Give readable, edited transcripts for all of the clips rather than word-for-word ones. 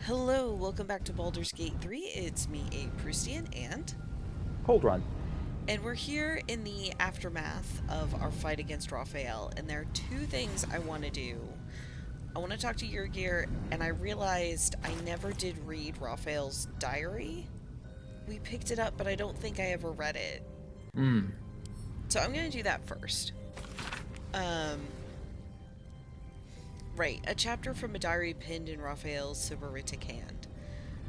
Hello, welcome back to Baldur's Gate 3. It's me, A. Prustian, Coldrun. and we're here in the aftermath of our fight against Raphael, and there are two things I want to do. I want to talk to Yurgir, and I realized I never did read Raphael's diary. We picked it up, but I don't think I ever read it. Mm. So I'm going to do that first. Um, right, a chapter from a diary pinned in Raphael's sybaritic hand.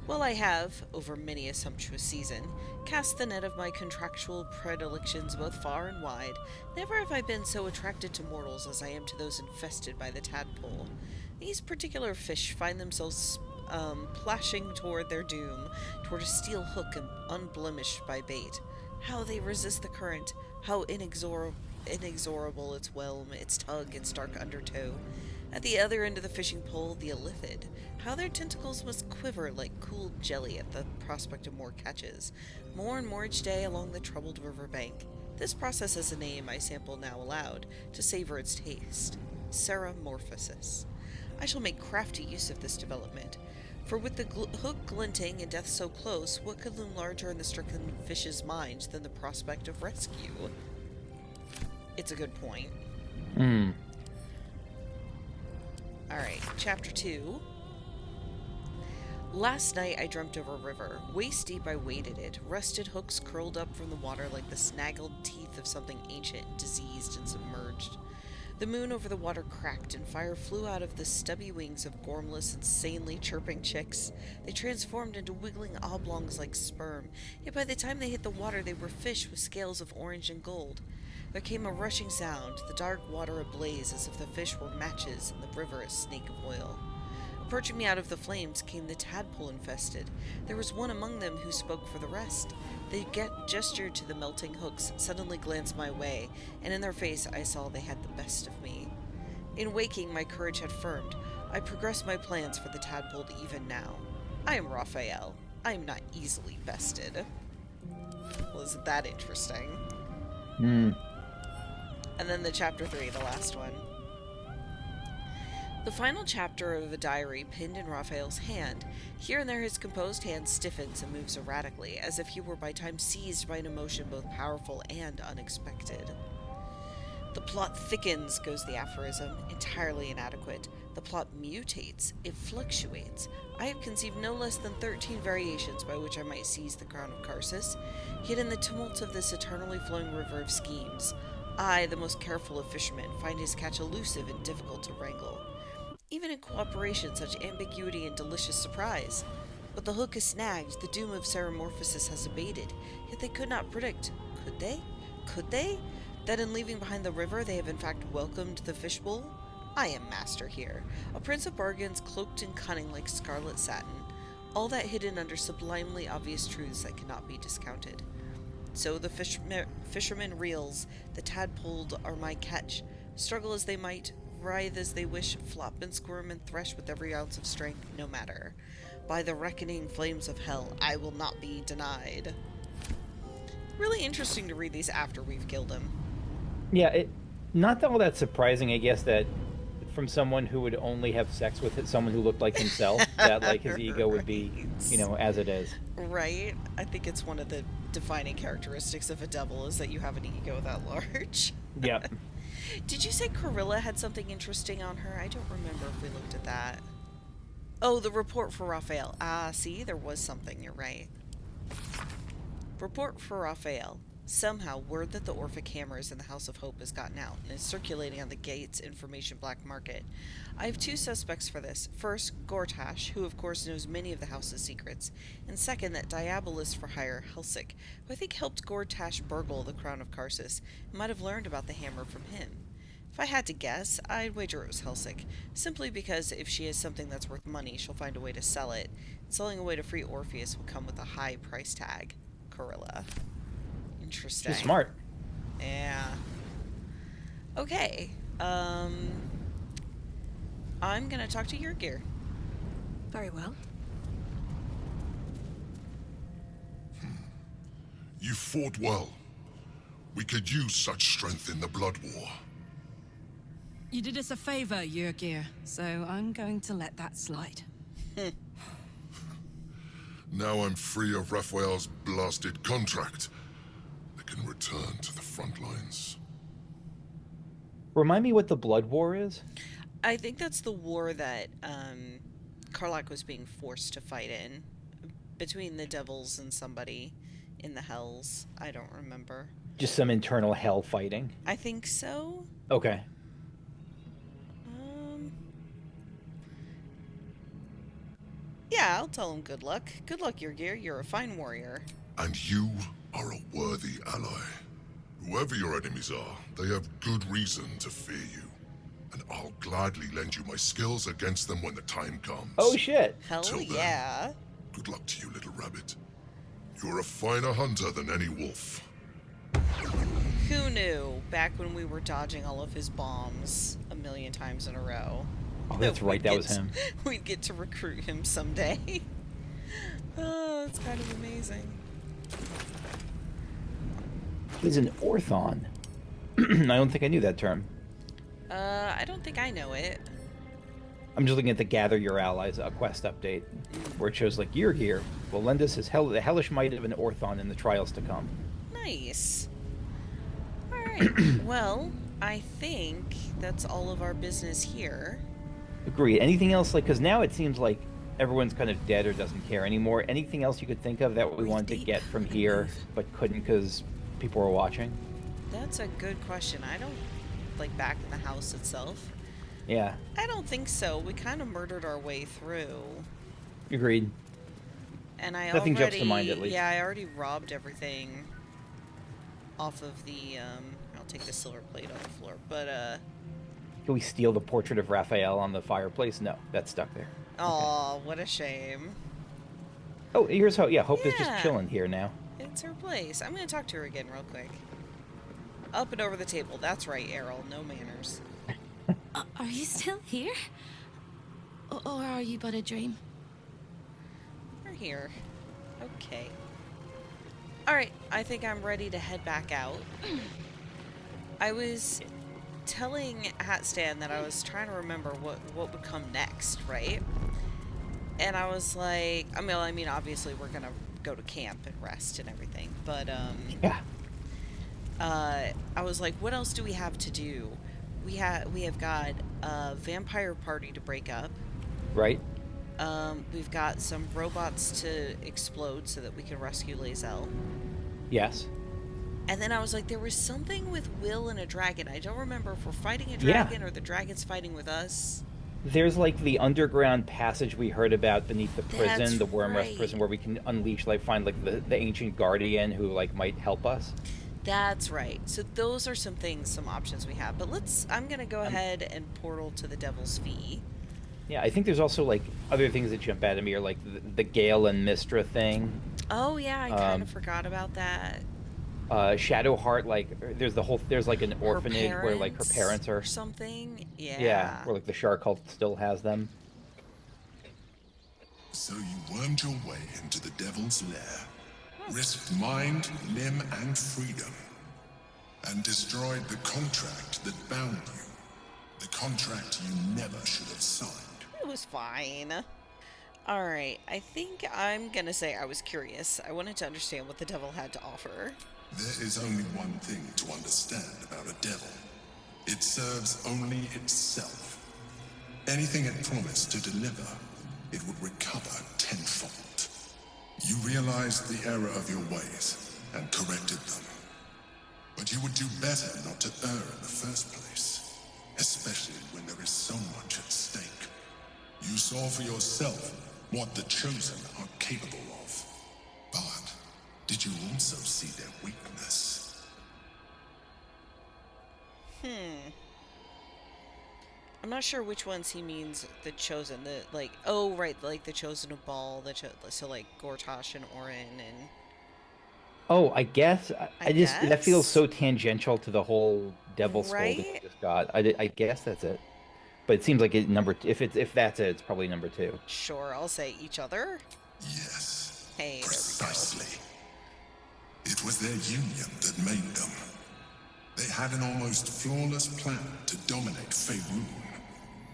Well, I have, over many a sumptuous season, cast the net of my contractual predilections both far and wide. Never have I been so attracted to mortals as I am to those infested by the tadpole. These particular fish find themselves plashing toward their doom, toward a steel hook unblemished by bait. How they resist the current, how inexorable its whelm, its tug, its dark undertow. At the other end of the fishing pole, the illithid. How their tentacles must quiver like cooled jelly at the prospect of more catches. More and more each day along the troubled river bank. This process has a name I sample now aloud, to savor its taste. Ceramorphosis. I shall make crafty use of this development. For with the hook glinting and death so close, what could loom larger in the stricken fish's mind than the prospect of rescue? It's a good point. Mm. Alright, chapter 2. Last night I dreamt of a river. Waist deep I waded it, rusted hooks curled up from the water like the snaggled teeth of something ancient, diseased, and submerged. The moon over the water cracked, and fire flew out of the stubby wings of gormless, insanely chirping chicks. They transformed into wiggling oblongs like sperm, yet by the time they hit the water they were fish with scales of orange and gold. There came a rushing sound, the dark water ablaze as if the fish were matches and the river a snake of oil. Approaching me out of the flames came the tadpole infested. There was one among them who spoke for the rest. They gestured to the melting hooks, suddenly glanced my way, and in their face I saw they had the best of me. In waking, my courage had firmed. I progressed my plans for the tadpole even now. I am Raphael. I am not easily bested. Well, isn't that interesting? Mm. And then the chapter 3, the last one. The final chapter of a diary pinned in Raphael's hand. Here and there his composed hand stiffens and moves erratically, as if he were by time seized by an emotion both powerful and unexpected. The plot thickens, goes the aphorism, entirely inadequate. The plot mutates, it fluctuates. I have conceived no less than 13 variations by which I might seize the crown of Karsus, yet in the tumult of this eternally flowing river of schemes, I, the most careful of fishermen, find his catch elusive and difficult to wrangle. Even in cooperation, such ambiguity and delicious surprise. But the hook is snagged, the doom of Ceramorphosis has abated, yet they could not predict. Could they? Could they? That in leaving behind the river they have in fact welcomed the fishbowl? I am master here, a prince of bargains cloaked in cunning like scarlet satin, all that hidden under sublimely obvious truths that cannot be discounted. So the fisherman reels, the tadpole are my catch. Struggle as they might, writhe as they wish, flop and squirm and thresh with every ounce of strength, no matter. By the reckoning flames of hell, I will not be denied. Really interesting to read these after we've killed him. Yeah, not all that surprising, I guess, that from someone who would only have sex with someone who looked like himself, that like his ego would be, as it is. Right? I think it's one of the defining characteristics of a devil is that you have an ego that large. Yep. Did you say Corilla had something interesting on her? I don't remember if we looked at that. Oh, the report for Raphael. Ah, see, there was something, you're right. Report for Raphael. Somehow, word that the Orphic hammer is in the House of Hope has gotten out and is circulating on the Gates information black market. I have two suspects for this. First, Gortash, who of course knows many of the House's secrets, and second, that diabolist for hire, Helsic, who I think helped Gortash burgle the crown of Karsus, and might have learned about the hammer from him. If I had to guess, I'd wager it was Helsic, simply because if she has something that's worth money, she'll find a way to sell it, and selling away to free Orpheus will come with a high price tag. Corilla. Interesting. She's smart. Yeah. Okay. I'm gonna talk to Yurgir. Very well. You fought well. We could use such strength in the Blood War. You did us a favor, Yurgir, so I'm going to let that slide. Now I'm free of Raphael's blasted contract. I can return to the front lines. Remind me what the Blood War is? I think that's the war that Karlach was being forced to fight in. Between the devils and somebody in the hells. I don't remember. Just some internal hell fighting. I think so. Okay. Yeah, I'll tell him good luck. Good luck, Yrgir. You're a fine warrior. And you are a worthy ally. Whoever your enemies are, they have good reason to fear you. And I'll gladly lend you my skills against them when the time comes. Oh, shit. Hell Till then, yeah. Good luck to you, little rabbit. You're a finer hunter than any wolf. Who knew, back when we were dodging all of his bombs a million times in a row. Oh, that's right. That was him. We'd get to recruit him someday. Oh, it's kind of amazing. He's an orthon. I don't think I knew that term. I don't think I know it. I'm just looking at the Gather Your Allies quest update, where it shows like Yrgir will lend us the hellish might of an orthon in the trials to come. Nice. Alright, well, I think that's all of our business here. Agreed. Anything else, like, because now it seems like everyone's kind of dead or doesn't care anymore. Anything else you could think of that we wanted to get from here but couldn't because people were watching? That's a good question. I don't, like, back in the house itself. Yeah. I don't think so. We kind of murdered our way through. Agreed. And I Nothing already, jumps to mind, at least. Yeah, I already robbed everything off of the, I'll take the silver plate off the floor, but, Can we steal the portrait of Raphael on the fireplace? No, that's stuck there. aw, what a shame. Oh, here's Hope. Yeah, Hope is Yeah. just chilling here now. It's her place. I'm gonna talk to her again real quick. Up and over the table. That's right, Aeril. No manners. Are you still here? Or are you but a dream? We're here. Okay. Alright, I think I'm ready to head back out. I was telling Hatstan that I was trying to remember what would come next, right? And I was like, I mean, obviously we're gonna go to camp and rest and everything, but, Yeah. I was like, what else do we have to do? We have got a vampire party to break up. Right? We've got some robots to explode so that we can rescue Lae'zel. Yes. And then I was like, there was something with Will and a dragon. I don't remember if we're fighting a dragon or the dragon's fighting with us. There's like the underground passage we heard about beneath the prison, That's the Wormrest right. prison, where we can unleash, like, find like the ancient guardian who like might help us. That's right. So those are some things, some options we have. But I'm gonna go ahead and portal to the Devil's Fee. Yeah, I think there's also like other things that jump out at me, are like the Gale and Mistra thing. Oh yeah, I kind of forgot about that. Shadowheart, like there's like an orphanage where like her parents are or something. Yeah. Yeah, where like the Shark cult still has them. So you wormed your way into the Devil's Lair, risked mind, limb, and freedom, and destroyed the contract that bound you. The contract you never should have signed. It was fine. Alright, I think I'm gonna say I was curious. I wanted to understand what the devil had to offer. There is only one thing to understand about a devil. It serves only itself. Anything it promised to deliver, it would recover tenfold. You realized the error of your ways and corrected them. But you would do better not to err in the first place, especially when there is so much at stake. You saw for yourself what the Chosen are capable of. But did you also see their weakness? I'm not sure which ones he means, the Chosen. The Chosen of Baal, so like Gortash and Orin and... Oh, I guess I just that guess? feels so tangential to the whole Devil Skull that you Right? just got. I guess that's it. But it seems like if that's it, it's probably number 2. Sure, I'll say each other. Yes. Hey, there we go. Precisely. It was their union that made them. They had an almost flawless plan to dominate Faerun,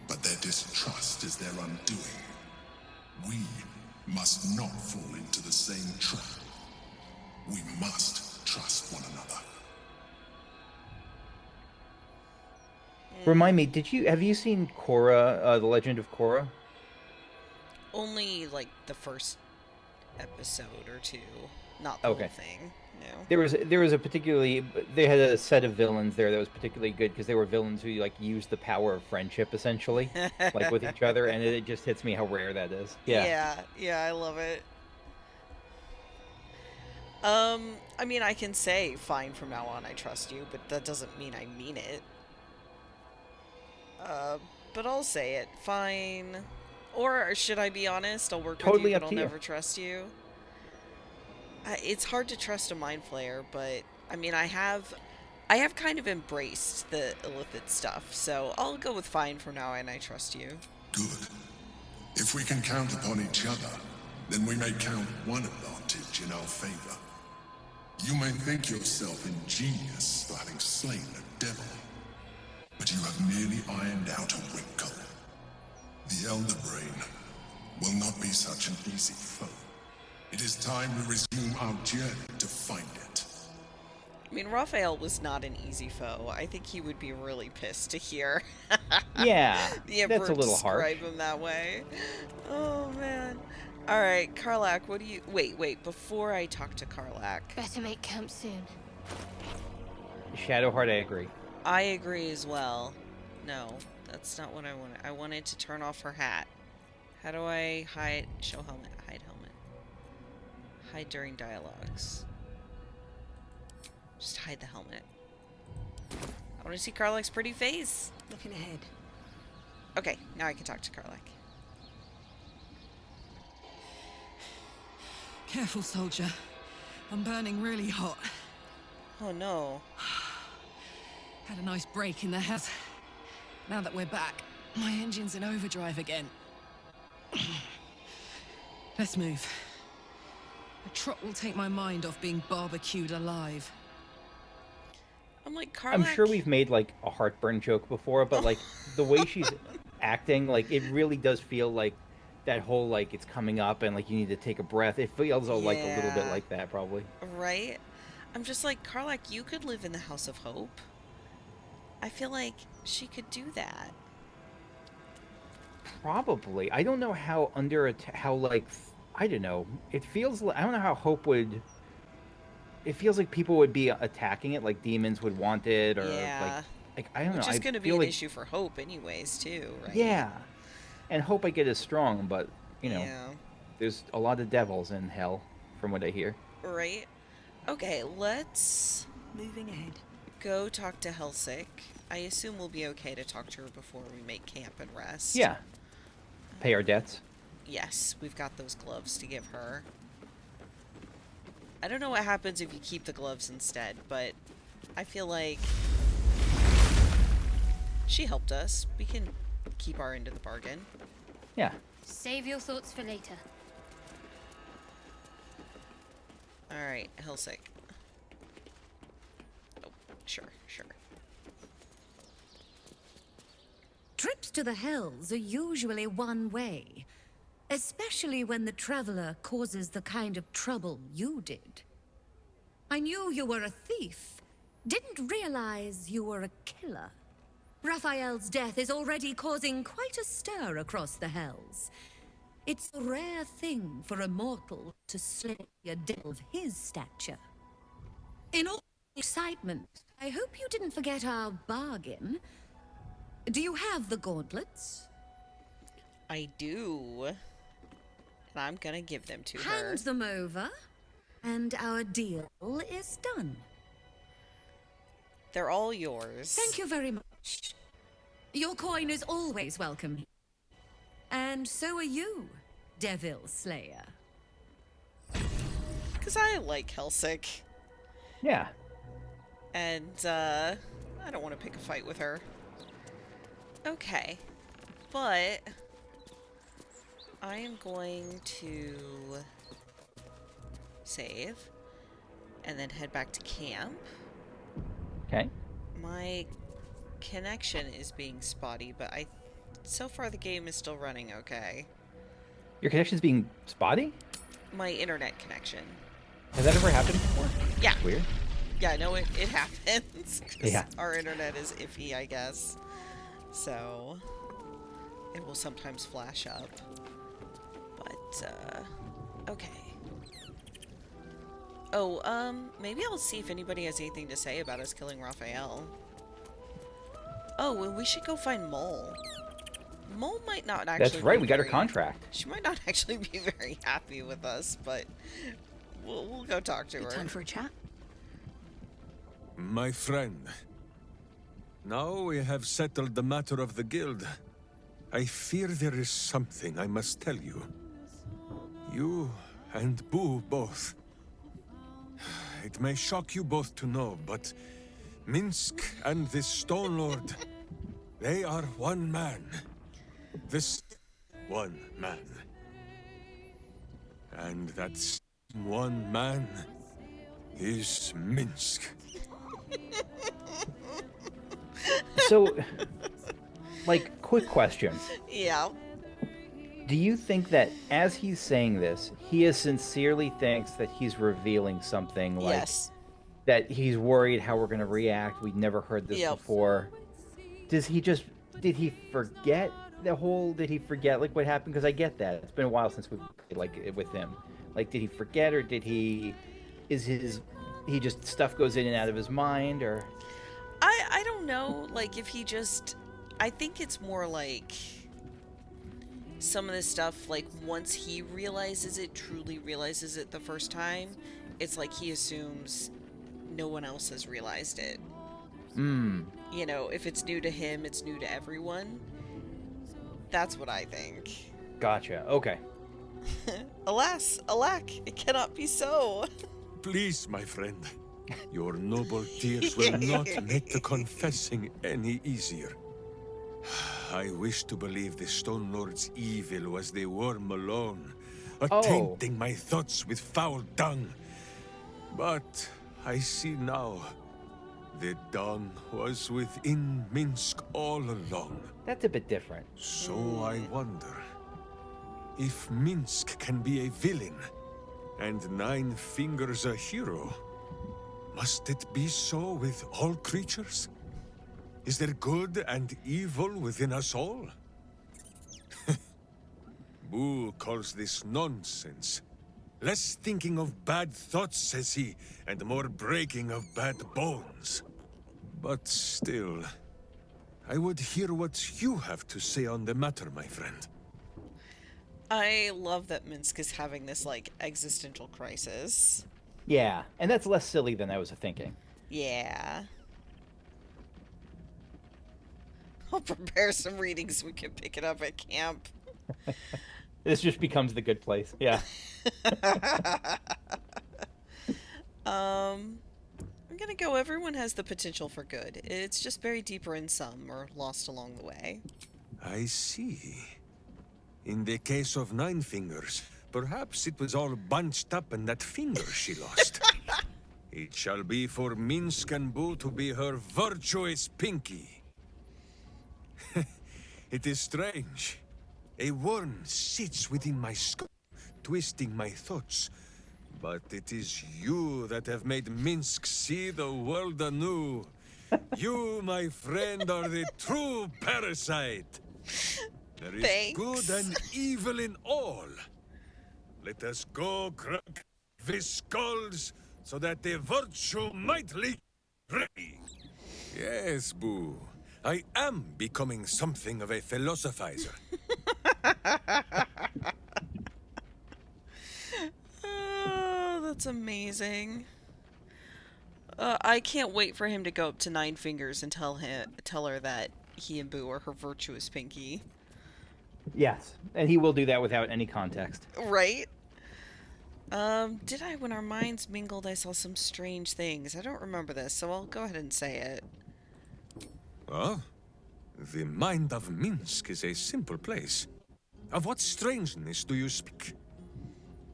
but their distrust is their undoing. We must not fall into the same trap. We must trust one another. Remind me, have you seen Korra, The Legend of Korra? Only, like, the first episode or two. Not the Okay. whole thing. No. There was a particularly they had a set of villains there that was particularly good because they were villains who like used the power of friendship essentially, like with each other, and it just hits me how rare that is. Yeah. Yeah, I love it. I mean, I can say, fine, from now on, I trust you, but that doesn't mean I mean it. But I'll say it, fine. Or should I be honest? I'll work with Totally you, up but I'll to you. never trust you. It's hard to trust a mind flayer, but I mean, I have kind of embraced the illicit stuff, so I'll go with fine from now on. I trust you. Good. If we can count upon each other, then we may count one advantage in our favor. You may think yourself ingenious for having slain a devil, but you have merely ironed out a wrinkle. The Elder Brain will not be such an easy foe. It is time we resume our journey to find it. I mean, Raphael was not an easy foe. I think he would be really pissed to hear Yeah, the Emperor that's a little harsh. describe him that way. Oh, man. All right, Karlak, what do you... Wait, before I talk to Karlak... Better make camp soon. Shadowheart, I agree. I agree as well. No, that's not what I wanted. I wanted to turn off her hat. How do I hide... Show helmet. Hide helmet. Hide during dialogues. Just hide the helmet. I want to see Karlak's pretty face. Looking ahead. Okay, now I can talk to Karlak. Careful, soldier. I'm burning really hot. Oh no. Had a nice break in the house. Now that we're back, my engine's in overdrive again. Let's move. A trot will take my mind off being barbecued alive. I'm like, Karlak... I'm sure we've made like a heartburn joke before, but like the way she's acting, like it really does feel like that whole like it's coming up and like you need to take a breath. It feels like a little bit Yeah. like that probably. Right? I'm just like, Karlak, you could live in the House of Hope. I feel like she could do that. Probably. I don't know how how like I don't know. It feels like I don't know how Hope would. It feels like people would be attacking it, like demons would want it, or Yeah. like I don't know. Which is I going to be feel an like, issue for Hope anyways, too, right? Yeah, and Hope I get is strong, but you know, Yeah. there's a lot of devils in hell, from what I hear. Right? Okay, let's Moving ahead. go talk to Helsik. I assume we'll be okay to talk to her before we make camp and rest. Yeah, pay our debts. Yes, we've got those gloves to give her. I don't know what happens if you keep the gloves instead, but I feel like she helped us. We can keep our end of the bargain. Yeah. Save your thoughts for later. Alright, Helsik. Oh, sure. Trips to the Hells are usually one way, especially when the traveler causes the kind of trouble you did. I knew you were a thief, didn't realize you were a killer. Raphael's death is already causing quite a stir across the Hells. It's a rare thing for a mortal to slay a devil of his stature. In all excitement, I hope you didn't forget our bargain. Do you have the gauntlets? I do. And I'm gonna give them to her. Hand them over, and our deal is done. They're all yours. Thank you very much. Your coin is always welcome. And so are you, Devil Slayer. Because I like Helsik. Yeah. And, I don't want to pick a fight with her. Okay. But I am going to save and then head back to camp. Okay. My connection is being spotty, but so far the game is still running okay. Your connection's being spotty? My internet connection. Has that ever happened before? Yeah. That's weird. Yeah, I know it happens. 'Cause Yeah. our internet is iffy, I guess. So it will sometimes flash up. But, okay. Oh, maybe I'll see if anybody has anything to say about us killing Raphael. Oh, well, we should go find Mole. Mole might not actually That's right, be we got her very- contract. She might not actually be very happy with us, but we'll go talk to her. Time for a chat? My friend, now we have settled the matter of the guild. I fear there is something I must tell you. You and Boo both. It may shock you both to know, but Minsk and this Stone Lord, they are one man. This one man. And that one man is Minsk. So, like, quick question. Yeah. Do you think that as he's saying this, he is sincerely thinks that he's revealing something like Yes. that he's worried how we're going to react? We've never heard this Yep. before. Did he forget did he forget like what happened? Because I get that. It's been a while since we played like with him. Like, did he forget, or he just stuff goes in and out of his mind, or? I don't know, like, if he just... I think it's more like... some of this stuff, like, once he truly realizes it the first time, it's like he assumes no one else has realized it. You know, if it's new to him, it's new to everyone. That's what I think. Gotcha. Okay. Alas, alack, it cannot be so. Please, my friend. Your noble tears will not make the confessing any easier. I wish to believe the Stone Lord's evil was the worm alone, tainting my thoughts with foul dung. But I see now, the dung was within Minsk all along. That's a bit different. So I wonder, if Minsk can be a villain, and Nine Fingers a hero, must it be so with all creatures? Is there good and evil within us all? Boo calls this nonsense. Less thinking of bad thoughts, says he, and more breaking of bad bones. But still, I would hear what you have to say on the matter, my friend. I love that Minsk is having this, like, existential crisis. Yeah, and that's less silly than I was thinking. Yeah. I'll prepare some readings so we can pick it up at camp. This just becomes the good place. Yeah. I'm gonna go, everyone has the potential for good. It's just buried deeper in some, or lost along the way. I see. In the case of Nine Fingers, perhaps it was all bunched up in that finger she lost. It shall be for Minsk and Boo to be her virtuous pinky. It is strange. A worm sits within my skull, twisting my thoughts. But it is you that have made Minsk see the world anew. You, my friend, are the true parasite. There is Thanks. good and evil in all. Let us go crack these skulls so that the virtue might leak free. Yes, Boo. I am becoming something of a philosophizer. Oh, that's amazing. I can't wait for him to go up to Nine Fingers and tell her that he and Boo are her virtuous pinky. Yes, and he will do that without any context. Right? When our minds mingled, I saw some strange things. I don't remember this, so I'll go ahead and say it. Oh? The mind of Minsk is a simple place. Of what strangeness do you speak?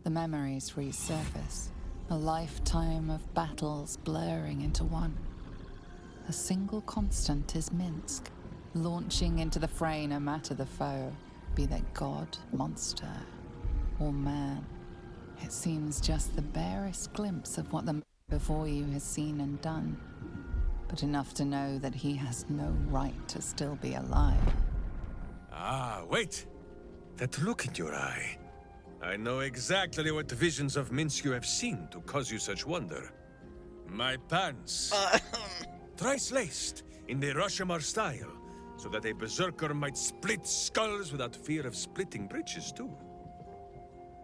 The memories resurface. A lifetime of battles blurring into one. A single constant is Minsk, launching into the fray no matter the foe, be they god, monster, or man. It seems just the barest glimpse of what the man before you has seen and done, but enough to know that he has no right to still be alive. Ah, wait! That look in your eye. I know exactly what visions of Minsk you have seen to cause you such wonder. My pants. Thrice-laced, in the Rashomar style, so that a berserker might split skulls without fear of splitting bridges, too.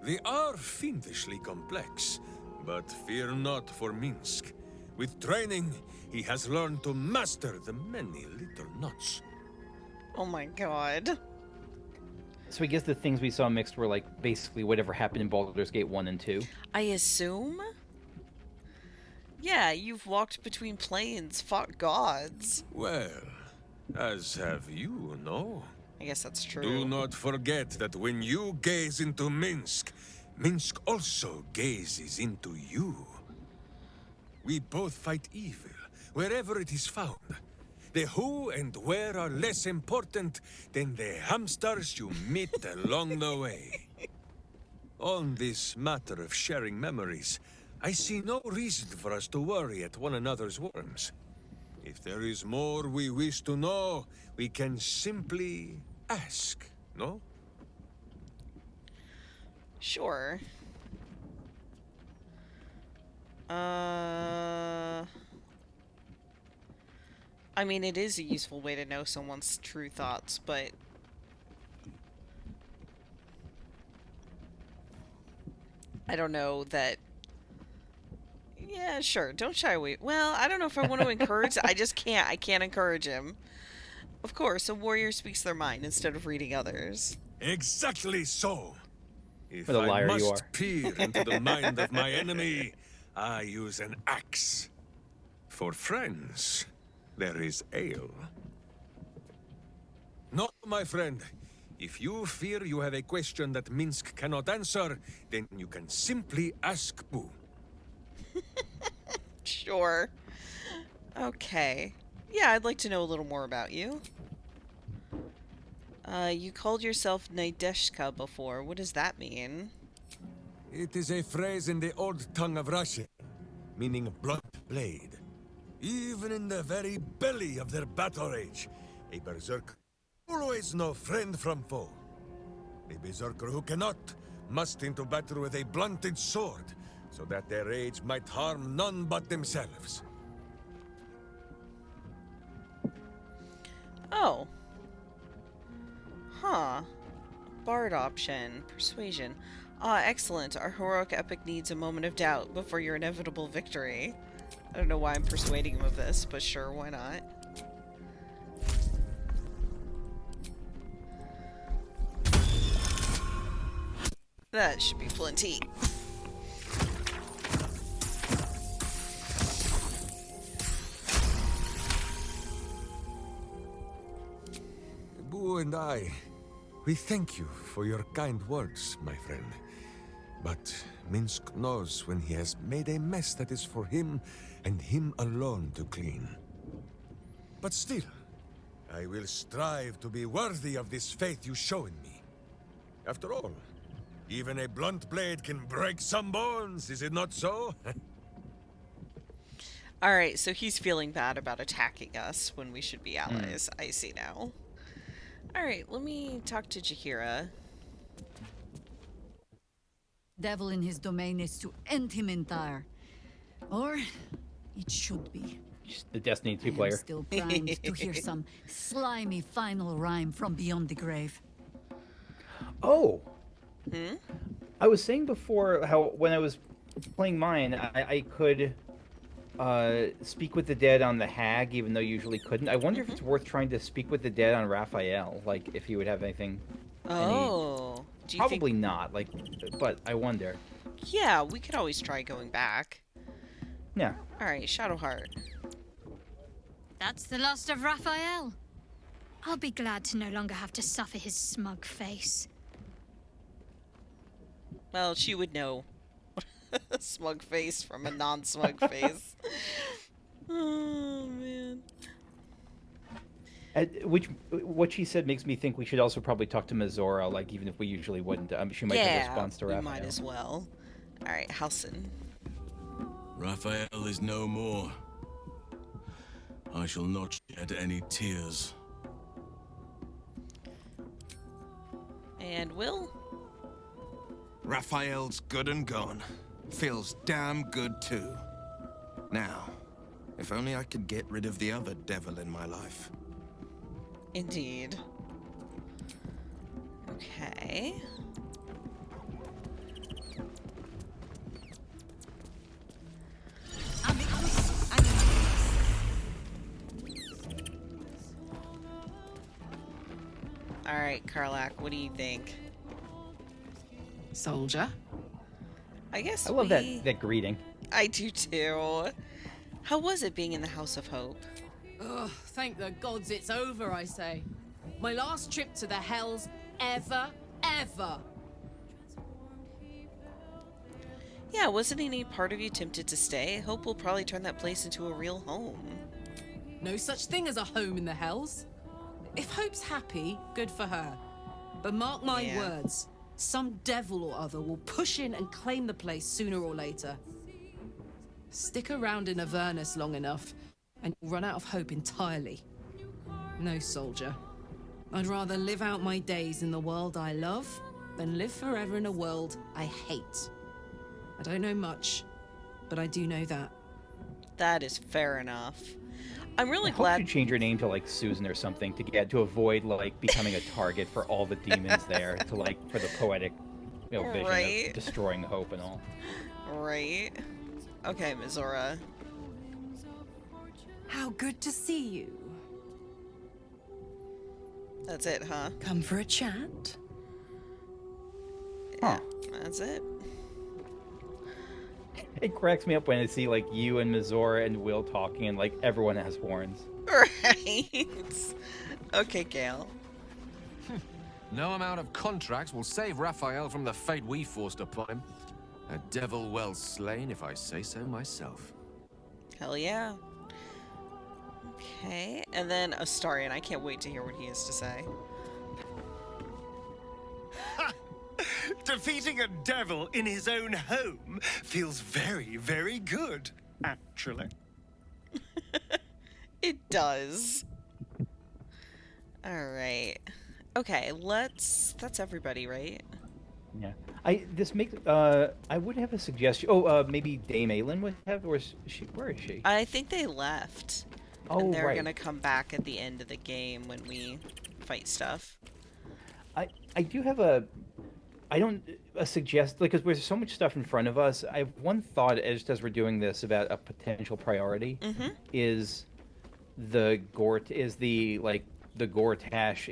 They are fiendishly complex, but fear not for Minsk. With training, he has learned to master the many little knots. Oh my god. So I guess the things we saw mixed were like basically whatever happened in Baldur's Gate 1 and 2. I assume? Yeah, you've walked between planes, fought gods. Well, as have you, no? I guess that's true. Do not forget that when you gaze into Minsk, Minsk also gazes into you. We both fight evil, wherever it is found. The who and where are less important than the hamsters you meet along the way. On this matter of sharing memories, I see no reason for us to worry at one another's worms. If there is more we wish to know, we can simply ask, no? Sure. I mean, it is a useful way to know someone's true thoughts, but... I don't know that... Yeah, sure, don't shy away. Well, I don't know if I want to encourage... I just can't. I can't encourage him. Of course, a warrior speaks their mind instead of reading others. Exactly so. If What a liar I you must are. peer into the mind of my enemy, I use an axe. For friends, there is ale. No, my friend. If you fear you have a question that Minsk cannot answer, then you can simply ask Boo. Sure. Okay. Yeah, I'd like to know a little more about you. You called yourself Nadeshka before. What does that mean? It is a phrase in the old tongue of Russia, meaning blunt blade. Even in the very belly of their battle rage, a berserker always know friend from foe. A berserker who cannot must into battle with a blunted sword, so that their rage might harm none but themselves. Oh. Huh. Bard option. Persuasion. Ah, excellent. Our heroic epic needs a moment of doubt before your inevitable victory. I don't know why I'm persuading him of this, but sure, why not? That should be plenty. Boo and I, we thank you for your kind words, my friend. But Minsk knows when he has made a mess that is for him and him alone to clean. But still, I will strive to be worthy of this faith you show in me. After all, even a blunt blade can break some bones, is it not so? Alright, so he's feeling bad about attacking us when we should be allies. I see now. Alright, let me talk to Jaheira. Devil in his domain is to end him entire. Or it should be. Just the Destiny 2 I am player. still primed to hear some slimy final rhyme from beyond the grave. Oh! Hmm? I was saying before how when I was playing mine, I could speak with the dead on the hag, even though you usually couldn't. I wonder if it's worth trying to speak with the dead on Raphael, like if he would have anything. Oh. Do you Probably not, like, but I wonder. Yeah, we could always try going back. Yeah. Alright, Shadowheart. That's the last of Raphael. I'll be glad to no longer have to suffer his smug face. Well, she would know. Smug face from a non-smug face. Oh, man. Which what she said makes me think we should also probably talk to Mizora, like even if we usually wouldn't. She might have a Yeah, response to we Raphael. might as well. All right, Halson. Raphael is no more. I shall not shed any tears. And Will? Raphael's good and gone. Feels damn good too. Now, if only I could get rid of the other devil in my life. Indeed. Okay. All right, Karlak, what do you think? Soldier? I guess I love that greeting. I do too. How was it being in the House of Hope? Ugh, thank the gods it's over, I say. My last trip to the Hells ever. Yeah, wasn't any part of you tempted to stay? Hope will probably turn that place into a real home. No such thing as a home in the Hells. If Hope's happy, good for her. But mark my words, some devil or other will push in and claim the place sooner or later. Stick around in Avernus long enough, and you'll run out of hope entirely. No, soldier. I'd rather live out my days in the world I love than live forever in a world I hate. I don't know much, but I do know that. That is fair enough. I'm really I hope glad you change your name to like Susan or something to avoid like becoming a target for all the demons there to like for the poetic, vision Right. of destroying hope and all. Right. Okay, Mizora. How good to see you. That's it, huh? Come for a chat? Huh. That's it. It cracks me up when I see like you and Mizora and Will talking and like everyone has horns. Right. Okay, Gale. No amount of contracts will save Raphael from the fate we forced upon him. A devil well slain, if I say so myself. Hell yeah. Okay, and then Astarion. I can't wait to hear what he has to say. Defeating a devil in his own home feels very, very good, actually. It does. Alright. Okay, that's everybody, right? Yeah. I would have a suggestion. Maybe Dame Aelin would have, or is she? Where is she? I think they left. Oh, and they're right. gonna come back at the end of the game when we fight stuff. I do have a suggest, because there's so much stuff in front of us. I have one thought just as we're doing this about a potential priority is the Gortash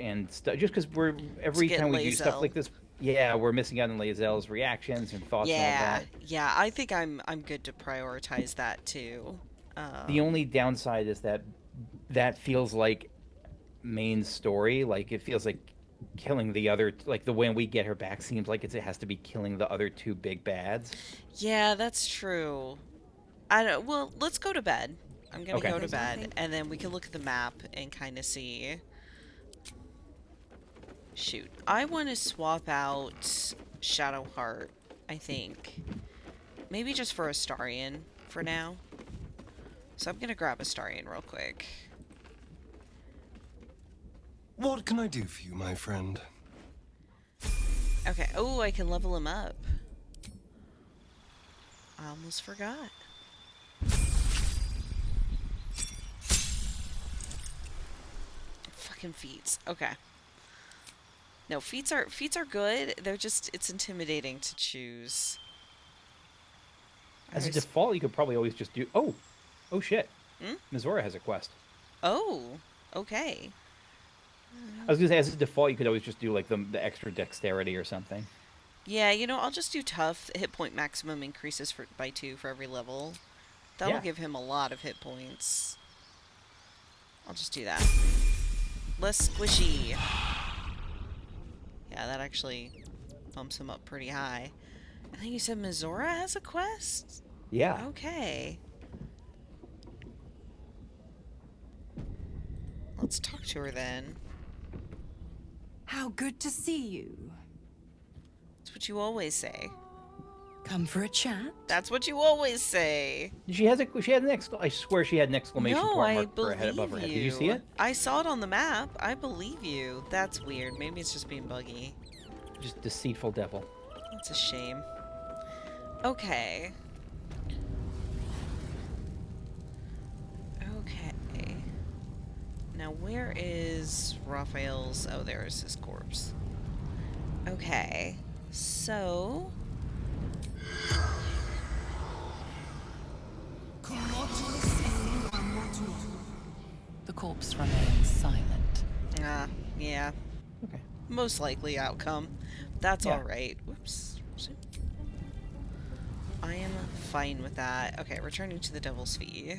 and stuff. Just because every time we do stuff like this, we're missing out on Lae'zel's reactions and thoughts and all that. Yeah, I think I'm good to prioritize that too. The only downside is that feels like main story. Like it feels like killing the other, like the way we get her back seems like it has to be killing the other two big bads. Yeah, that's true. Well, let's go to bed. I'm gonna go to bed, and then we can look at the map and kind of see. Shoot, I want to swap out Shadowheart, I think. Maybe just for Astarion for now. So I'm gonna grab Astarion real quick. What can I do for you, my friend? Okay, oh, I can level him up. I almost forgot. Fucking feats. Okay. No, feats are good. They're just, it's intimidating to choose. As a default, you could probably always just do. Oh shit. Mizora has a quest. Oh, okay. I was gonna say, as a default, you could always just do like the extra dexterity or something. Yeah, I'll just do tough. Hit point maximum increases by 2 for every level. That'll give him a lot of hit points. I'll just do that. Less squishy. Yeah, that actually bumps him up pretty high. I think you said Mizora has a quest? Yeah. Okay. Let's talk to her then. How good to see you. That's what you always say. Come for a chat? That's what you always say. She had an I swear she had an exclamation No, point I mark for her head believe above her head. you. Did you see it? I saw it on the map. I believe you. That's weird. Maybe it's just being buggy. Just deceitful devil. That's a shame. Okay. Okay. Now where is Raphael's... Oh, there's his corpse. Okay. So... The corpse remains silent. Yeah. Okay. Most likely outcome. That's Yeah. alright. Whoops. I am fine with that. Okay, returning to the Devil's Fee.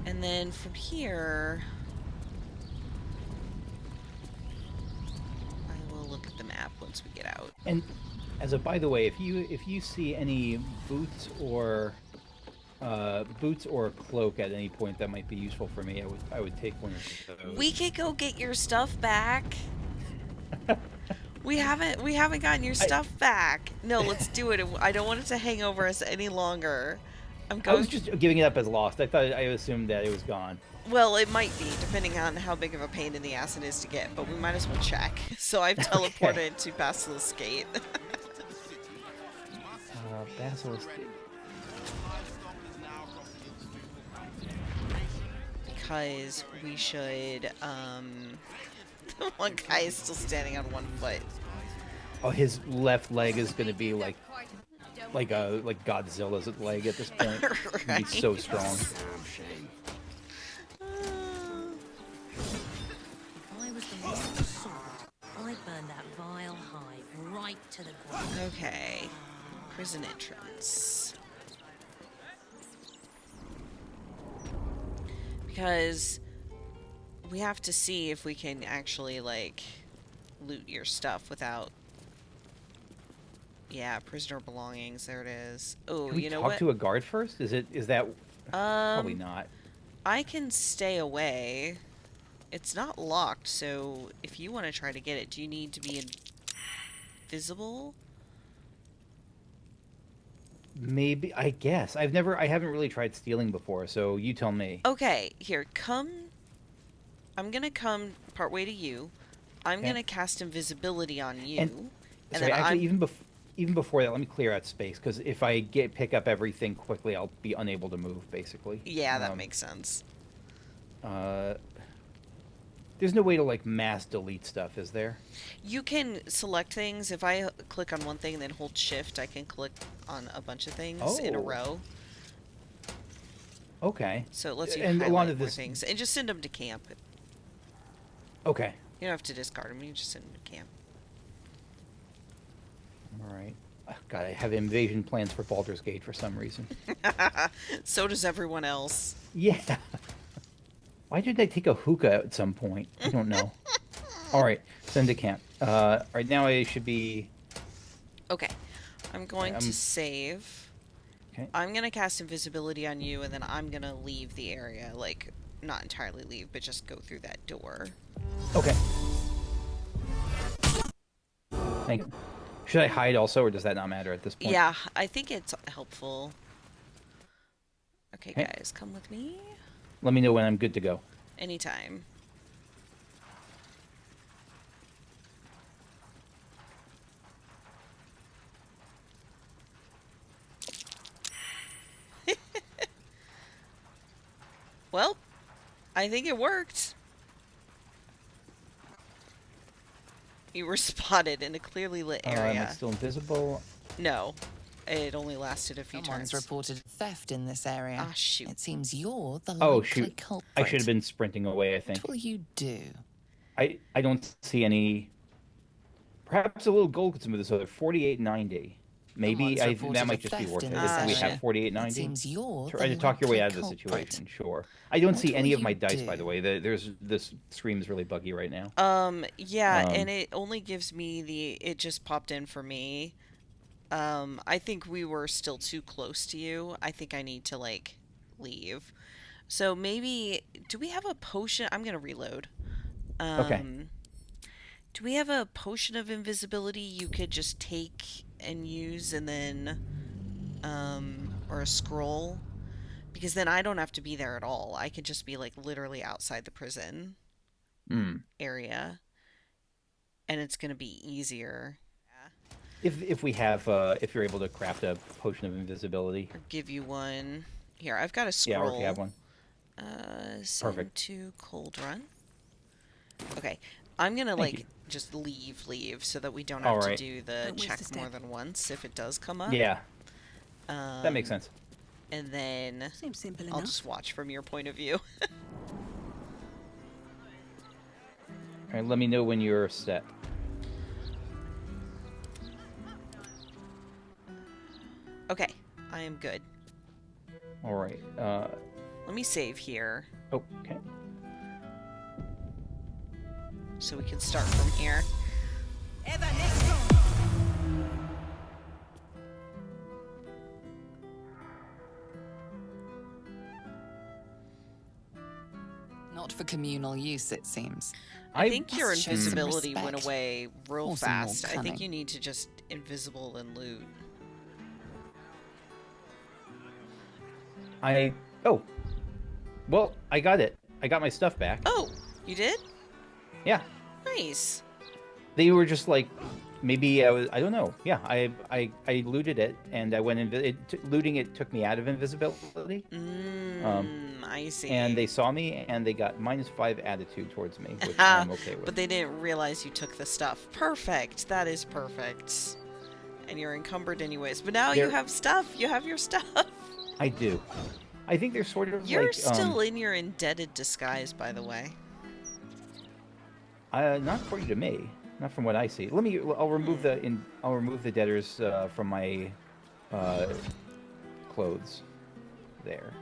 And then from here... I will look at the map once we get out. And as a by the way, if you see any boots or a cloak at any point that might be useful for me, I would take one of those. We could go get your stuff back. We haven't gotten your stuff back. No, let's do it. I don't want it to hang over us any longer. I was just giving it up as lost. I assumed that it was gone. Well, it might be, depending on how big of a pain in the ass it is to get, but we might as well check. So I've teleported to Basilisk Gate. Basilisk Gate. Because we should, the one guy is still standing on one foot. Oh, his left leg is going to be like Godzilla's leg at this point. Right. He's so strong. I was the last sword. I burned that vile hive right to the ground. Okay. Prison entrance. Because we have to see if we can actually, like, loot your stuff without... Yeah, prisoner belongings. There it is. Oh, Can we you know talk what? to a guard first? Is that probably not? I can stay away. It's not locked, so if you want to try to get it, do you need to be invisible? Maybe, I guess. I haven't really tried stealing before, so you tell me. Okay, here, come. I'm gonna come partway to you. I'm Okay. gonna cast invisibility on you. And And sorry, then actually, I'm... even before that, let me clear out space, because if I pick up everything quickly, I'll be unable to move, basically. Yeah, that makes sense. There's no way to, like, mass delete stuff, is there? You can select things. If I click on one thing and then hold shift, I can click on a bunch of things in a Oh. row. Okay. So it lets you And a highlight lot of more this... things. And just send them to camp. Okay. You don't have to discard them. You just send them to camp. All right. God, I have invasion plans for Baldur's Gate for some reason. So does everyone else. Yeah. Why did I take a hookah at some point? I don't know. All right, send to camp. All right, now I should be... Okay. I'm going to save. Okay. I'm going to cast invisibility on you, and then I'm going to leave the area. Like, not entirely leave, but just go through that door. Okay. Thank you. Should I hide also, or does that not matter at this point? Yeah, I think it's helpful. Okay, Okay. guys, come with me. Let me know when I'm good to go. Anytime. Well, I think it worked. You were spotted in a clearly lit area. Am I still invisible? No. It only lasted a few Someone's turns. reported theft in this area. Ah, shoot. It seems you're the Oh, likely shoot. culprit. I should have been sprinting away, I think. What will you do? I don't see any... Perhaps a little gold could smooth this over. 48.90. Maybe Someone's reported that might a just be theft worth it. in If this we area. have 48.90. It seems you're Try the to talk your way likely out of the culprit. situation, sure. I don't see What any will of my you dice, do? by the way. This screen is really buggy right now. Yeah, and it only gives me the... It just popped in for me. I think we were still too close to you. I think I need to, like, leave. So maybe, do we have a potion? I'm gonna reload. Okay. Do we have a potion of invisibility you could just take and use and then, or a scroll? Because then I don't have to be there at all. I could just be, like, literally outside the prison area. And it's gonna be easier. If we have, if you're able to craft a potion of invisibility. Or give you one. Here, I've got a scroll. Yeah, or if you have one. Send Perfect. to Coldrun. Okay, I'm gonna just leave so that we don't have to do the check more than once if it does come up. Yeah, that makes sense. And then Seems simple I'll enough. just watch from your point of view. All right, let me know when you're set. Okay, I am good. All right. Let me save here. Okay. So we can start from here. Not for communal use, it seems. I think your Let's show some invisibility went respect. away real Or some more fast. I think cunning. you need to just invisible and loot. Oh. Well, I got it. I got my stuff back. Oh, you did? Yeah. Nice. They were just like, maybe I don't know. Yeah, I looted it, and I went looting it took me out of invisibility. I see. And they saw me, and they got -5 attitude towards me, which I'm okay with. But they didn't realize you took the stuff. Perfect. That is perfect. And you're encumbered anyways. But now you have stuff. You have your stuff. I do. I think they're sort of You're like... still in your indebted disguise, by the way. Not according to me. Not from what I see. I'll remove the debtors from my clothes. There.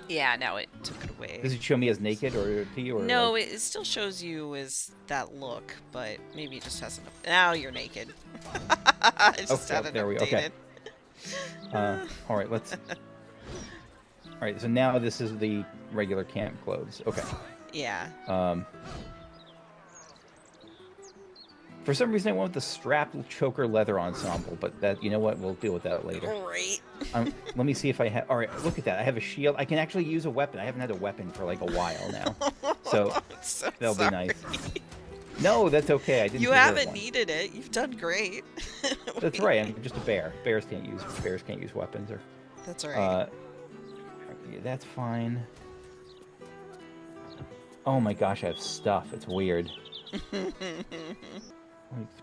Yeah, now it took it away. Does it show me as naked or to you? Or No, like... it still shows you as that look, but maybe it just hasn't. Now you're naked. I just haven't there we go. updated. Okay. All right, let's. All right, so now this is the regular camp clothes. Okay. Yeah. For some reason, I went with the strap choker leather ensemble, but that, you know what? We'll deal with that later. Great. Let me see if I have. All right, look at that. I have a shield. I can actually use a weapon. I haven't had a weapon for like a while now, so that'll be nice. No, that's okay. I didn't. You deserve haven't one. needed it. You've done great. That's right. I'm just a bear. Bears can't use weapons or. That's all right. Yeah, that's fine. Oh my gosh, I have stuff. It's weird.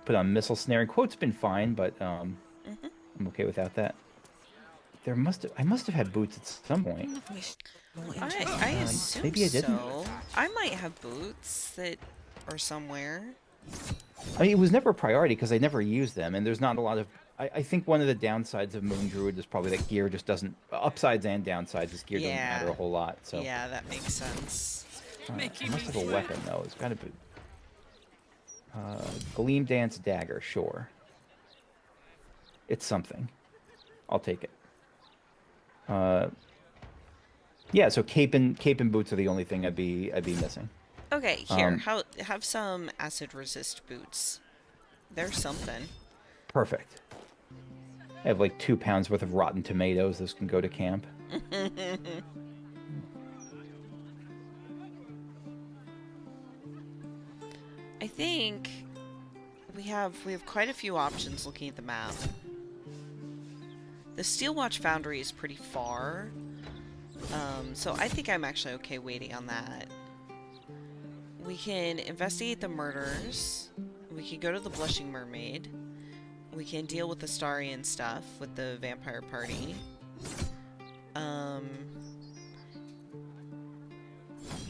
Put on missile snaring. Quote's been fine, but I'm okay without that. I must have had boots at some point. I assume maybe I didn't. so. I might have boots that are somewhere. I mean, it was never a priority because I never used them, and there's not a lot of. I think one of the downsides of Moon Druid is probably that gear just doesn't. Upsides and downsides, this gear doesn't matter a whole lot. So Yeah, that makes sense. I must have a weapon though. It's got to be. Gleam Dance Dagger, sure. It's something. I'll take it. Yeah, so cape and boots are the only thing I'd be missing. Okay, here. Have some acid resist boots. They're something. Perfect. I have like 2 pounds worth of rotten tomatoes. Those can go to camp. I think we have quite a few options looking at the map. The Steelwatch Foundry is pretty far, so I think I'm actually okay waiting on that. We can investigate the murders. We can go to the Blushing Mermaid. We can deal with the Starian stuff with the vampire party.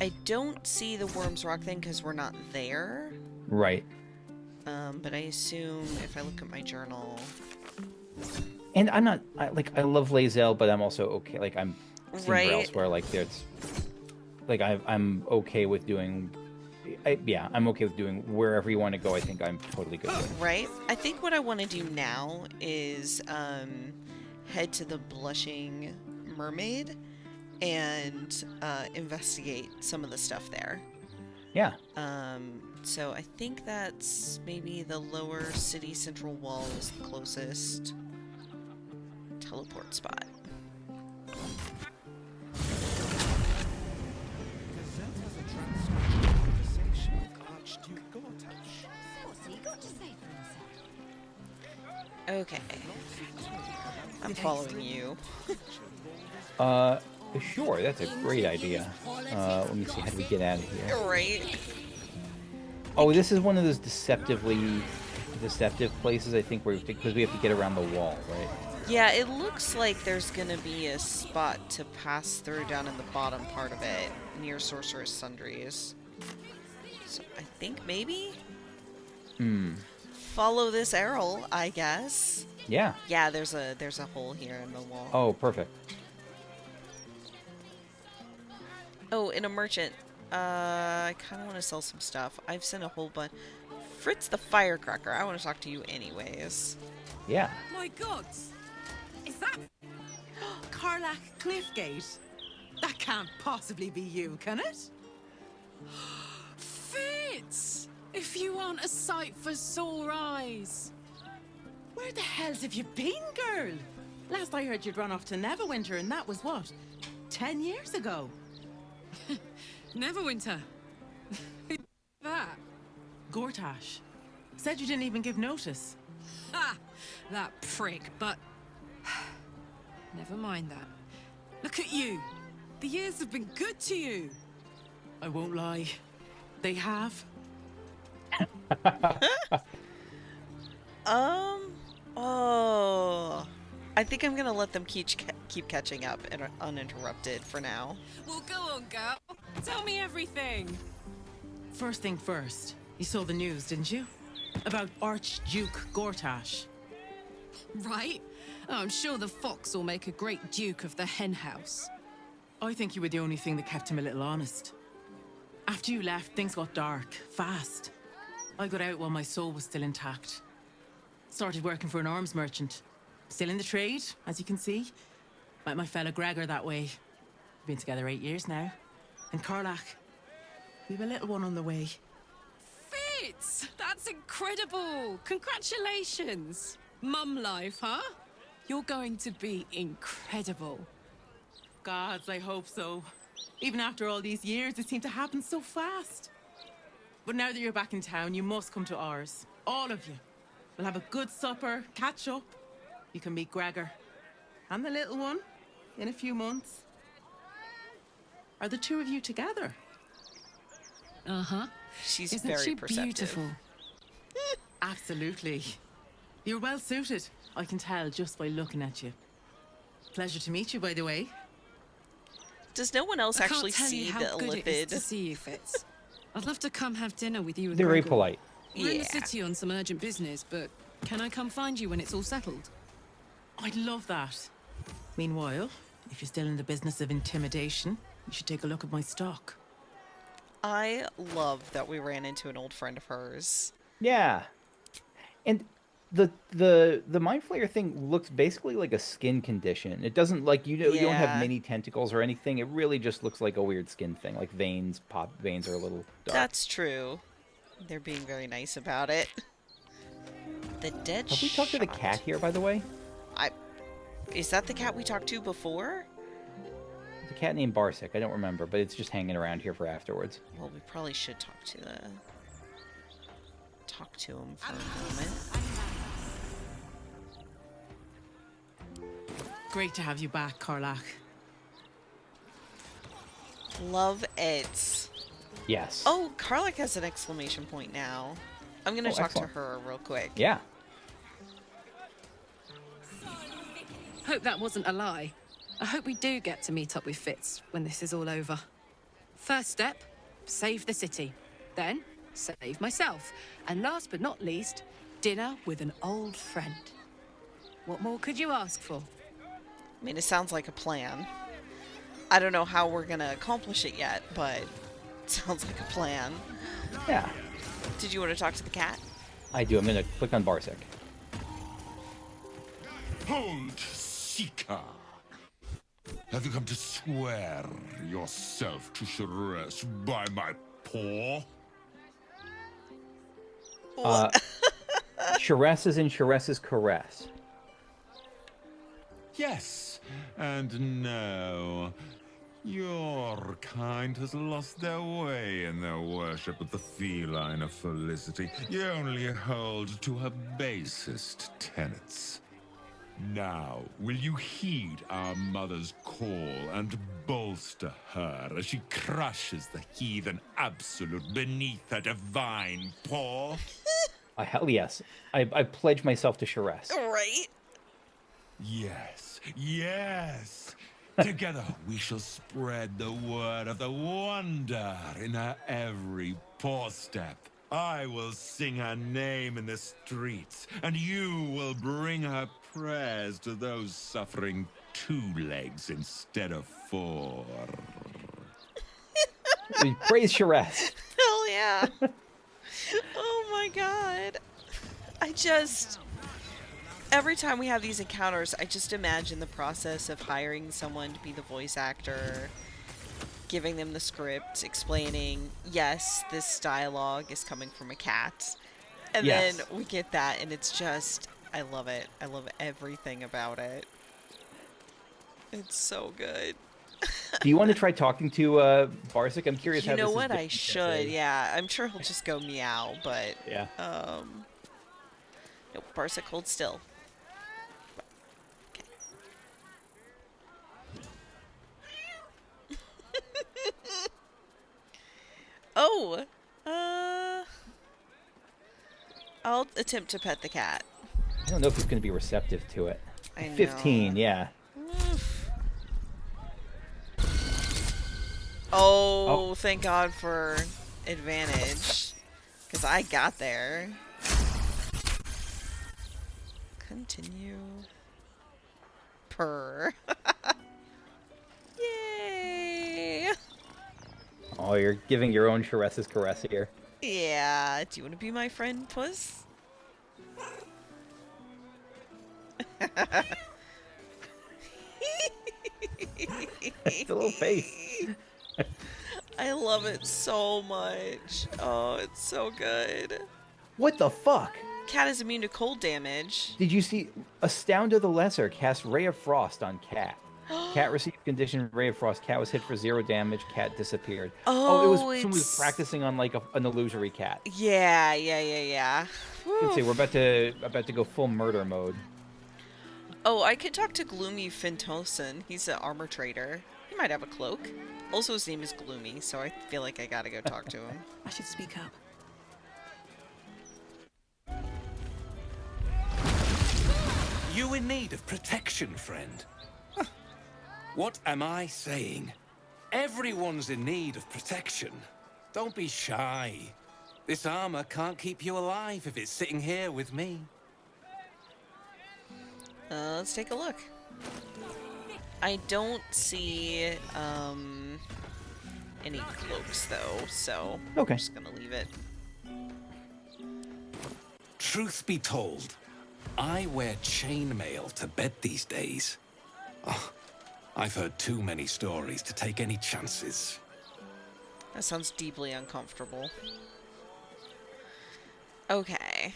I don't see the Worms Rock thing because we're not there. Right. But I assume if I look at my journal... And I'm not... I love Lae'zel, but I'm also okay. Like, I'm... Right. Elsewhere, like, there's... Like, I'm okay with doing... Yeah, I'm okay with doing wherever you want to go. I think I'm totally good with. Right? I think what I want to do now is head to the Blushing Mermaid and investigate some of the stuff there. Yeah. So I think that's maybe the lower city central wall is the closest teleport spot. Okay. I'm following you. Sure, that's a great idea. Let me see, how do we get out of here? Right. Oh, this is one of those deceptive places, I think, where because we have to get around the wall, right? Yeah, it looks like there's gonna be a spot to pass through down in the bottom part of it, near Sorceress Sundries. So I think maybe? Follow this Aeril, I guess. Yeah. Yeah, there's a hole here in the wall. Oh, perfect. Oh, in a merchant. I kind of want to sell some stuff. I've sent a whole bunch. Fritz the Firecracker. I want to talk to you anyways. Yeah. My gods! Is that Karlach Cliffgate? That can't possibly be you, can it? Fitz! If you want a sight for sore eyes. Where the hells have you been, girl? Last I heard you'd run off to Neverwinter, and that was what? 10 years ago? Neverwinter? Who's that? Gortash. Said you didn't even give notice. Ha! That prick, but... Never mind that. Look at you. The years have been good to you. I won't lie. They have. Oh. I think I'm gonna let them keep catching up and uninterrupted for now. Well, go on, girl. Tell me everything. First thing first, you saw the news, didn't you? About Archduke Gortash. Right? Oh, I'm sure the fox will make a great duke of the hen house. I think you were the only thing that kept him a little honest. After you left, things got dark, fast. I got out while my soul was still intact. Started working for an arms merchant. Still in the trade, as you can see. Met my fella Gregor that way. Been together 8 years now. And Karlach, we've a little one on the way. Fitz! That's incredible! Congratulations! Mum life, huh? You're going to be incredible. Gods, I hope so. Even after all these years, it seemed to happen so fast. But now that you're back in town, you must come to ours. All of you. We'll have a good supper, catch up. You can meet Gregor. And the little one. In a few months. Are the two of you together? Uh-huh. She's Isn't very she perceptive. beautiful? Absolutely. You're well suited. I can tell just by looking at you. Pleasure to meet you, by the way. Does no one else actually I can't tell see you the how good it is to lipid? see you, Fitz. I'd love to come have dinner with you and They're very Gregor. polite. We're in the Yeah. city on some urgent business, but can I come find you when it's all settled? I'd love that. Meanwhile, if you're still in the business of intimidation, you should take a look at my stock. I love that we ran into an old friend of hers. Yeah. And the Mind Flayer thing looks basically like a skin condition. It doesn't you don't Yeah. have many tentacles or anything. It really just looks like a weird skin thing. Like veins are a little dark. That's true. They're being very nice about it. The dead Have we talked to the shot. cat here, by the way? Is that the cat we talked to before? The cat named Barsik. I don't remember, but it's just hanging around here for afterwards. Well, we probably should talk to him for a moment. Great to have you back, Karlach. Love it. Yes. Oh, Karlach has an exclamation point now. I'm gonna Oh, talk excellent. to her real quick. Yeah. Hope that wasn't a lie. I hope we do get to meet up with Fitz when this is all over. First step, save the city. Then, save myself. And last but not least, dinner with an old friend. What more could you ask for? I mean, it sounds like a plan. I don't know how we're gonna accomplish it yet, but it sounds like a plan. Yeah, Did you want to talk to the cat? I do. I'm gonna click on Barsik. Hold, Seeker. Have you come to swear yourself to Sharess by my paw? Sharess is in Sharess's caress. Yes, and no. Your kind has lost their way in their worship of the feline of Felicity. You only hold to her basest tenets. Now, will you heed our mother's call and bolster her as she crushes the heathen absolute beneath her divine paw? Hell yes. I pledge myself to Sharess. Right? Yes, yes. Together we shall spread the word of the wonder in her every paw step. I will sing her name in the streets, and you will bring her prayers to those suffering 2 legs instead of 4. Praise Sharess. Hell yeah. Oh my god. Every time we have these encounters, I just imagine the process of hiring someone to be the voice actor, giving them the script, explaining, yes, this dialogue is coming from a cat. And Yes. then we get that, and it's just, I love it. I love everything about it. It's so good. Do you want to try talking to Barsik? I'm curious. You how know this what? is I should, yeah. I'm sure he'll just go meow, but... Yeah. Nope, Barsik, hold still. Oh! I'll attempt to pet the cat. I don't know if he's going to be receptive to it. I know. 15, yeah. Oh, thank God for advantage. Because I got there. Continue. Purr. Yay! Oh, you're giving your own Sharess's caress here. Yeah, do you want to be my friend, Puss? It's a little face. I love it so much. Oh, it's so good. What the fuck? Cat is immune to cold damage. Did you see Astound of the Lesser cast Ray of Frost on Cat? Cat received condition Ray of Frost. Cat was hit for 0 damage. Cat disappeared. Oh, it was someone was practicing on like an illusory cat. Yeah. Let's see, we're about to go full murder mode. Oh, I could talk to Gloomy Fintosen. He's an armor trader. He might have a cloak. Also, his name is Gloomy, so I feel like I gotta go talk to him. I should speak up. You in need of protection, friend? Huh. What am I saying? Everyone's in need of protection. Don't be shy. This armor can't keep you alive if it's sitting here with me. Let's take a look. I don't see any cloaks though, so okay. I'm just gonna leave it. Truth be told, I wear chainmail to bed these days. Oh, I've heard too many stories to take any chances. That sounds deeply uncomfortable. Okay.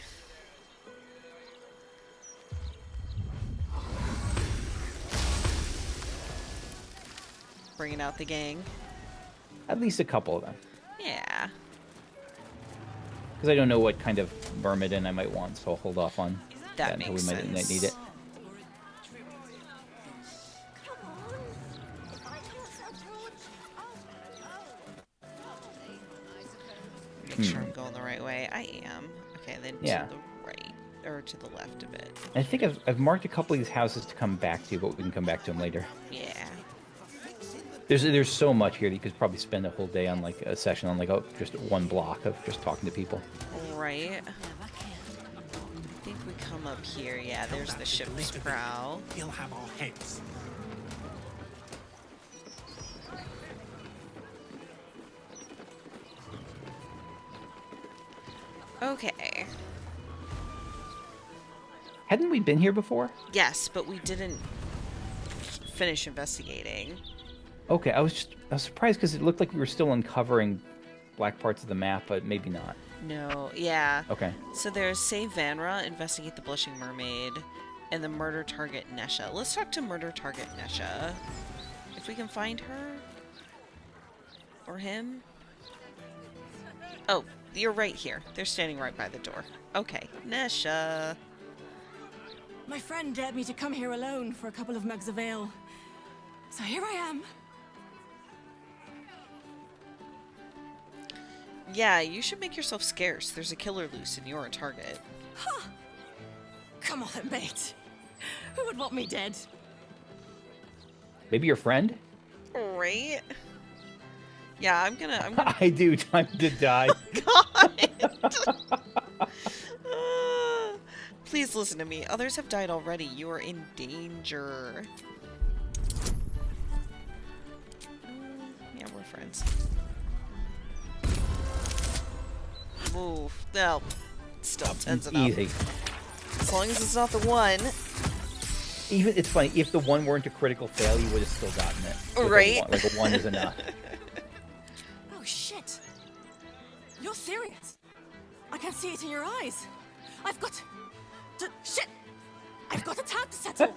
Bringing out the gang. At least a couple of them. Yeah. Because I don't know what kind of Myrmidon I might want, so I'll hold off on that until makes we might sense. need it. Make sure I'm going the right way. I am. Okay, then Yeah. to the right. Or to the left a bit. I think I've marked a couple of these houses to come back to, but we can come back to them later. Yeah. There's so much here that you could probably spend a whole day on like a session on like just one block of just talking to people. Right. I think we come up here. Yeah, there's the ship's prow. He'll have our heads. Okay. Hadn't we been here before? Yes, but we didn't finish investigating. Okay, I was surprised because it looked like we were still uncovering black parts of the map, but maybe not. No, yeah. Okay. So there's Save Vanra, investigate the Blushing Mermaid, and the murder target Nesha. Let's talk to murder target Nesha. If we can find her. Or him. Oh, you're right here. They're standing right by the door. Okay, Nesha. My friend dared me to come here alone for a couple of mugs of ale. So here I am. Yeah, you should make yourself scarce. There's a killer loose and you're a target. Huh. Come on then, mate. Who would want me dead? Maybe your friend? Right? Yeah, I'm gonna... I do. Time to die. Please listen to me. Others have died already. You are in danger. Yeah, we're friends. Move. No. Still tens enough. Easy. As long as it's not the one. Even it's funny, if the one weren't a critical fail, you would have still gotten it. Right? Like a one is enough. Oh shit! You're serious? I can see it in your eyes. I've got shit! I've got a tab to settle.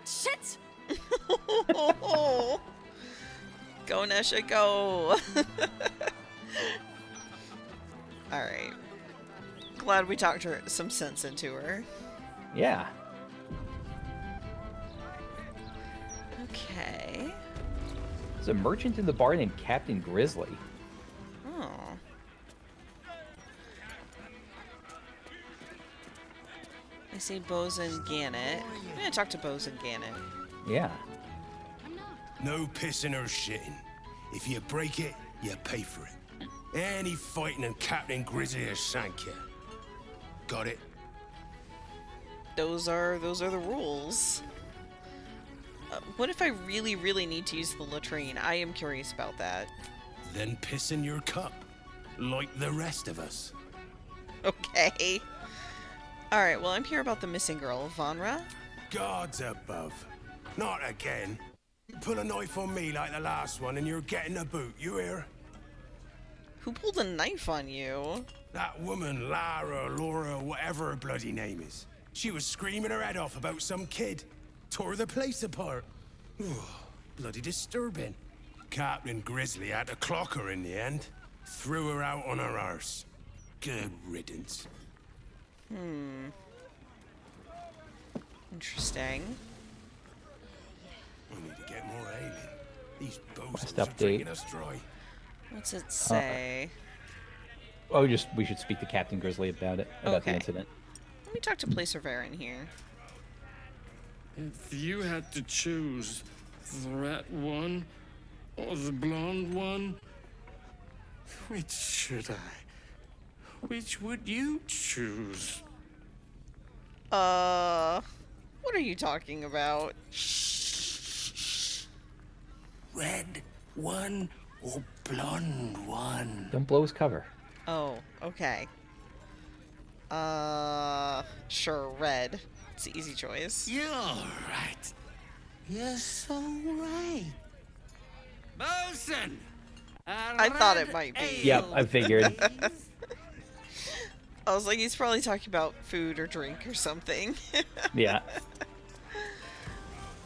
Shit! Go, Nesha, go! Alright. Glad we talked her some sense into her. Yeah. Okay. There's a merchant in the bar named Captain Grizzly. Oh. I see Bosun Gannett. I'm gonna talk to Bosun Gannett. Yeah. No pissing or shitting. If you break it, you pay for it. Any fighting and Captain Grizzly will shank you. Got it? Those are the rules. What if I really need to use the latrine? I am curious about that. Then piss in your cup, like the rest of us. Okay. Alright, well, I'm here about the missing girl, Vanra. Gods above. Not again. You pull a knife on me like the last one and you're getting a boot, you hear? Who pulled a knife on you? That woman, Lara, Laura, whatever her bloody name is. She was screaming her head off about some kid. Tore the place apart. Bloody disturbing. Captain Grizzly had to clock her in the end. Threw her out on her arse. Good riddance. Interesting. We need to get more ale in. These Last bozos are drinking update. us dry. What's it say? We should speak to Captain Grizzly about it, about the Okay. incident. Let me talk to Placer Varen here. If you had to choose the rat one or the blonde one, which should I? Which would you choose? What are you talking about? Red one or blonde one? Don't blow his cover. Oh, okay. Sure, red. It's an easy choice. You're right. You're so right. Bosun! I thought it might be. Yep, I figured. I was like, he's probably talking about food or drink or something. Yeah.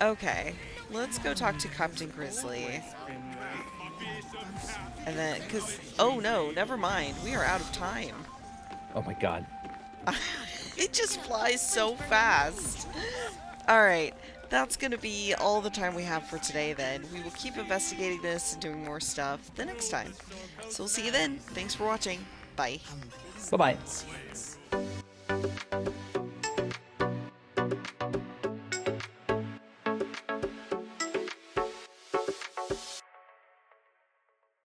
Okay, let's go talk to Captain Grizzly. And then, oh no, never mind. We are out of time. Oh my god. It just flies so fast. Alright, that's gonna be all the time we have for today then. We will keep investigating this and doing more stuff the next time. So we'll see you then. Thanks for watching. Bye. Bye-bye.